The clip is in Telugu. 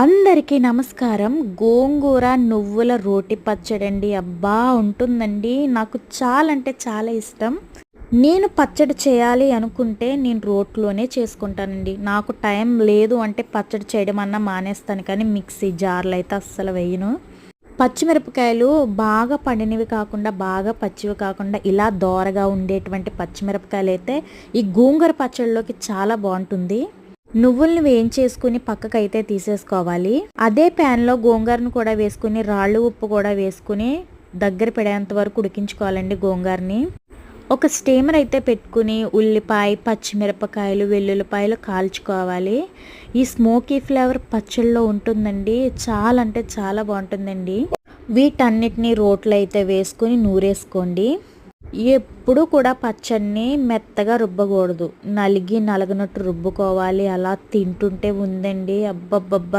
అందరికీ నమస్కారం. గోంగూర నువ్వుల రోటి పచ్చడండి. అబ్బా ఉంటుందండి. నాకు చాలా అంటే చాలా ఇష్టం. నేను పచ్చడి చేయాలి అనుకుంటే నేను రోట్లోనే చేసుకుంటానండి. నాకు టైం లేదు అంటే పచ్చడి చేయడం అన్నా మానేస్తాను, కానీ మిక్సీ జార్లో అయితే అస్సలు వేయను. పచ్చిమిరపకాయలు బాగా పండినవి కాకుండా, బాగా పచ్చివి కాకుండా ఇలా దోరగా ఉండేటువంటి పచ్చిమిరపకాయలు అయితే ఈ గోంగూర పచ్చడిలోకి చాలా బాగుంటుంది. నువ్వుల్ని వేయించేసుకుని పక్కకైతే తీసేసుకోవాలి. అదే ప్యాన్లో గోంగూరను కూడా వేసుకుని, రాళ్ళు ఉప్పు కూడా వేసుకుని దగ్గర పడేంత వరకు ఉడికించుకోవాలండి గోంగూరని. ఒక స్టీమర్ అయితే పెట్టుకుని ఉల్లిపాయ, పచ్చిమిరపకాయలు, వెల్లుల్లిపాయలు కాల్చుకోవాలి. ఈ స్మోకీ ఫ్లేవర్ పచ్చళ్ళలో ఉంటుందండి. చాలా అంటే చాలా బాగుంటుందండి. వీటన్నిటిని రోట్లో అయితే వేసుకుని నూరేసుకోండి. ఎప్పుడు కూడా పచ్చడిని మెత్తగా రుబ్బకూడదు, నలిగినట్టు రుబ్బుకోవాలి. అలా తింటుంటే ఉందండి అబ్బబ్బబ్బా